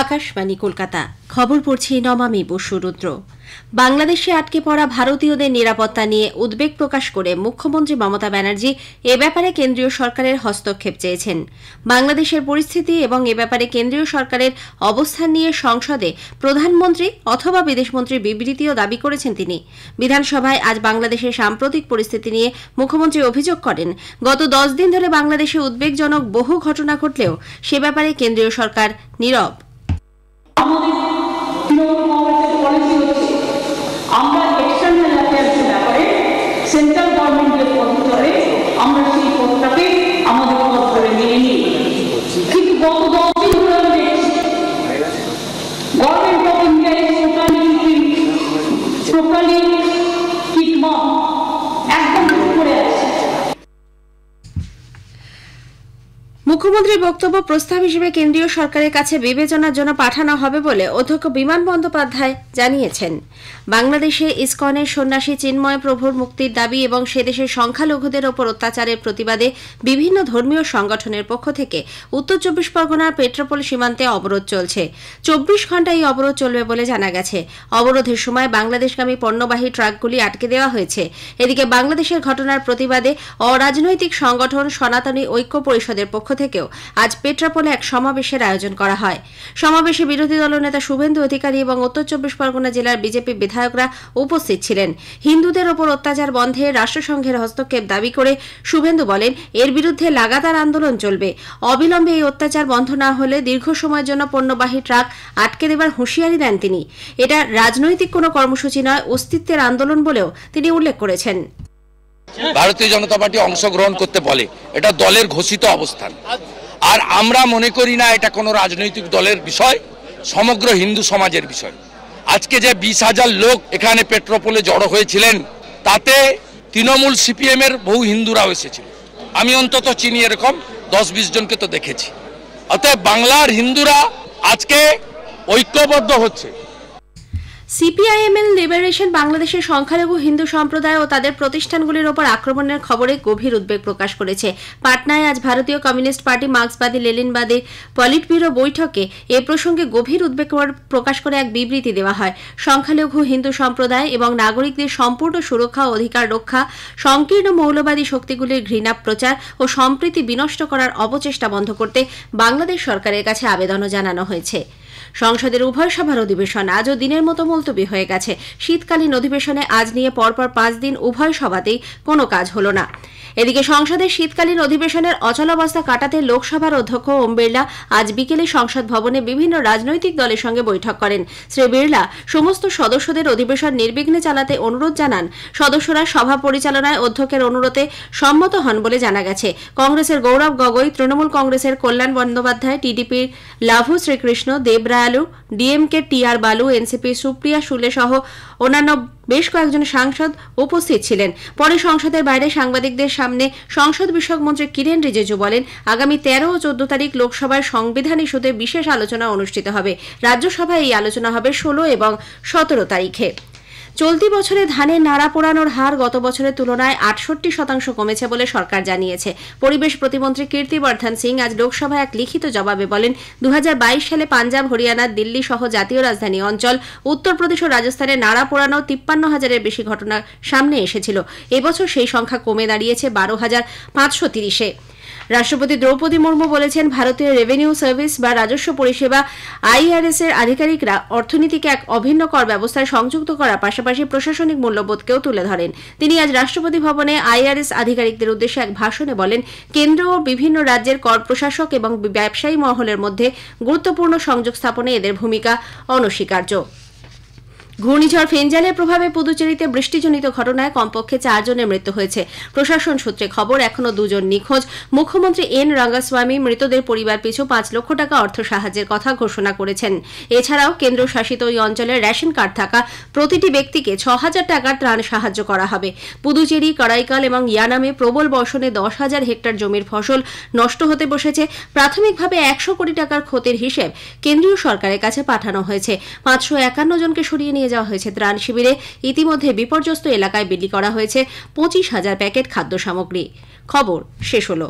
আকাশবাণী কলকাতা খবর পড়ছি নমামি বসুরুদ্র। বাংলাদেশে আটকে পড়া ভারতীয়দের নিরাপত্তা নিয়ে উদ্বেগ প্রকাশ করে মুখ্যমন্ত্রী মমতা ব্যানার্জি এ ব্যাপারে কেন্দ্রীয় সরকারের হস্তক্ষেপ চেয়েছেন। বাংলাদেশের পরিস্থিতি এবং এ ব্যাপারে কেন্দ্রীয় সরকারের অবস্থান নিয়ে সংসদে প্রধানমন্ত্রী অথবা বিদেশমন্ত্রীর বিবৃতিও দাবি করেছেন তিনি। বিধানসভায় আজ বাংলাদেশের সাম্প্রতিক পরিস্থিতি নিয়ে মুখ্যমন্ত্রী অভিযোগ করেন, গত 10 দিন ধরে বাংলাদেশে উদ্বেগজনক বহু ঘটনা ঘটলেও সে ব্যাপারে কেন্দ্রীয় সরকার নীরব। আমরা এক্সটার্নাল অ্যাফেয়ার্সের ব্যাপারে সেন্ট্রাল গভর্নমেন্টের পথ ধরে আমরা সেই পথটাকে আমাদের পথ ধরে মেনে নিই, কিন্তু গত 10 দিন ধরে আমরা দেখছি গভর্নমেন্ট অফ ইন্ডিয়া টোটালি কিকমা একদম করে আছে। মুখ্যমন্ত্রীর বক্তব্য প্রস্তাব হিসেবে কেন্দ্রীয় সরকারের কাছে বিবেচনার জন্য পাঠানো হবে বলে অধ্যক্ষ বিমান বন্দ্যোপাধ্যায় জানিয়েছেন। বাংলাদেশে ইসকনের সন্ন্যাসী চিন্ময় প্রভুর মুক্তির দাবি এবং সেদেশের সংখ্যালঘুদের ওপর অত্যাচারের প্রতিবাদে বিভিন্ন ধর্মীয় সংগঠনের পক্ষ থেকে উত্তর 24 পরগনার পেট্রাপোল সীমান্তে অবরোধ চলছে। 24 ঘণ্টা এই অবরোধ চলবে বলে জানা গেছে। অবরোধের সময় বাংলাদেশগামী পণ্যবাহী ট্রাকগুলি আটকে দেওয়া হয়েছে। এদিকে বাংলাদেশের ঘটনার প্রতিবাদে অরাজনৈতিক সংগঠন সনাতনী ঐক্য পরিষদের পক্ষ থেকেও আজ পেট্রাপোলে এক সমাবেশের আয়োজন করা হয়। সমাবেশে বিরোধী দলনেতা শুভেন্দু অধিকারী এবং উত্তর 24 পরগনা জেলার বিজেপি বিধায়করা উপস্থিত ছিলেন। হিন্দুদের ওপর অত্যাচার বন্ধে রাষ্ট্রসংঘের হস্তক্ষেপ দাবি করে শুভেন্দু বলেন, এর বিরুদ্ধে লাগাতার আন্দোলন চলবে। অবিলম্বে এই অত্যাচার বন্ধ না হলে দীর্ঘ সময়ের জন্য পণ্যবাহী ট্রাক আটকে দেবার হুঁশিয়ারি দেন তিনি। এটা রাজনৈতিক কোনো কর্মসূচি নয়, অস্তিত্বের আন্দোলন বলেও তিনি উল্লেখ করেছেন। ভারতীয় জনতা পার্টি অংশগ্রহণ করতে বলে, এটা দলের ঘোষিত অবস্থান। আর আমরা মনে করি না এটা কোনো রাজনৈতিক দলের বিষয়, সমগ্র হিন্দু সমাজের বিষয়। আজকে যে 20,000 লোক এখানে পেট্রাপোলে জড়ো হয়েছিলেন, তাতে তৃণমূল সিপিএম এর বহু হিন্দুরাও এসেছিল। আমি অন্তত চিনি এরকম 10-20 জনকে তো দেখেছি। অতএব বাংলার হিন্দুরা আজকে ঐক্যবদ্ধ হচ্ছে। সিপিআইএমএল লিবারেশন বাংলাদেশের সংখ্যালঘু হিন্দু সম্প্রদায় ও তাদের প্রতিষ্ঠানগুলির ওপর আক্রমণের খবরে গভীর উদ্বেগ প্রকাশ করেছে। পাটনায় আজ ভারতীয় কমিউনিস্ট পার্টি, মার্ক্সবাদী লেনিনবাদী পলিট ব্যুরো বৈঠকে এ প্রসঙ্গে গভীর উদ্বেগ প্রকাশ করে এক বিবৃতি দেওয়া হয়। সংখ্যালঘু হিন্দু সম্প্রদায় এবং নাগরিকদের সম্পূর্ণ সুরক্ষা ও অধিকার রক্ষা, সংকীর্ণ মৌলবাদী শক্তিগুলির ঘৃণা প্রচার ও সম্প্রীতি বিনষ্ট করার অপচেষ্টা বন্ধ করতে বাংলাদেশ সরকারের কাছে আবেদনও জানানো হয়েছে। সংসদের উভয় সভার অধিবেশন আজও দিনের মতো মুলতবি হয়ে গেছে। শীতকালীন অধিবেশনে আজ নিয়ে পরপর 5 দিন উভয় সভাতেই কোনো কাজ হল না। এদিকে সংসদের শীতকালীন অধিবেশনের অচলাবস্থা কাটাতে লোকসভার অধ্যক্ষ ওম বিড়লা আজ বিকেলে সংসদ ভবনে বিভিন্ন রাজনৈতিক দলের সঙ্গে বৈঠক করেন। শ্রী বিড়লা সমস্ত সদস্যদের অধিবেশন নির্বিঘ্নে চালাতে অনুরোধ জানান। সদস্যরা সভা পরিচালনায় অধ্যক্ষের অনুরোধে সম্মত হন বলে জানা গেছে। কংগ্রেসের গৌরব গগৈ, তৃণমূল কংগ্রেসের কল্যাণ বন্দ্যোপাধ্যায়, টিডিপির লাভু শ্রীকৃষ্ণ, দেবরায়ালু, ডিএমকে টিআর বালু, এনসিপি সুপ্রিয়া সুলে সহ অন্যান্য বেশ কয়েকজন সাংসদ উপস্থিত ছিলেন। পরে সংসদের বাইরে সাংবাদিকদের সামনে সংসদ বিষয়ক মন্ত্রী কিরেন রিজিজু বলেন, আগামী 13 ও 14 তারিখ লোকসভায় সংবিধান ইস্যুতে বিশেষ আলোচনা অনুষ্ঠিত হবে। রাজ্যসভায় এই আলোচনা হবে 16 এবং 17 তারিখে। চলতি বছরে ধানের নাড়া পোড়ানোর হার গত বছরের তুলনায় 68% কমেছে বলে সরকার জানিয়েছে। পরিবেশ প্রতিমন্ত্রী কীর্তিবর্ধন সিং আজ লোকসভায় এক লিখিত জবাবে বলেন, 2022 সালে পাঞ্জাব, হরিয়ানা, দিল্লি সহ জাতীয় রাজধানী অঞ্চল, উত্তরপ্রদেশ ও রাজস্থানে নাড়া পোড়ানো 53,000-এর বেশি ঘটনা সামনে এসেছিল। এবছর সেই সংখ্যা কমে দাঁড়িয়েছে 12,530-এ। রাষ্ট্রপতি দ্রৌপদী মুর্মু বলেছেন, ভারতীয় রেভিনিউ সার্ভিস বা রাজস্ব পরিষেবা আইআরএস এর আধিকারিকরা অর্থনীতিকে এক অভিন্ন কর ব্যবস্থায় সংযুক্ত করার পাশাপাশি প্রশাসনিক মূল্যবোধকেও তুলে ধরেন। তিনি আজ রাষ্ট্রপতি ভবনে আইআরএস আধিকারিকদের উদ্দেশ্যে এক ভাষণে বলেন, কেন্দ্র ও বিভিন্ন রাজ্যের কর প্রশাসক এবং ব্যবসায়ী মহলের মধ্যে গুরুত্বপূর্ণ সংযোগ স্থাপনে এদের ভূমিকা অনস্বীকার্য। ঘূর্ণিঝড় ফেঞ্জালের প্রভাবে পুদুচেরিতে বৃষ্টিজনিত ঘটনায় কমপক্ষে 4 জনের মৃত্যু হয়েছে। প্রশাসন সূত্রে খবর, এখনো 2 জন নিখোঁজ। মুখ্যমন্ত্রী এন রঙ্গাস্বামী মৃতদের পরিবার পিছু 5 লক্ষ টাকা অর্থ সাহায্যের কথা ঘোষণা করেছেন। এছাড়াও কেন্দ্রশাসিত ওই অঞ্চলের রেশন কার্ড থাকা প্রতিটি ব্যক্তিকে 6,000 টাকার ত্রাণ সাহায্য করা হবে। পুদুচেরি, করাইকাল এবং ইয়ানামে প্রবল বর্ষণে 10,000 হেক্টর জমির ফসল নষ্ট হতে বসেছে। প্রাথমিকভাবে 100 কোটি টাকার ক্ষতির হিসেব কেন্দ্রীয় সরকারের কাছে পাঠানো হয়েছে। 551 জনকে সরিয়ে নিয়ে যাওয়া হয়েছে ত্রাণ শিবিরে। ইতিমধ্যে বিপর্যস্ত এলাকায় বিলি করা হয়েছে 25,000 প্যাকেট খাদ্য সামগ্রী। খবর শেষ হলো।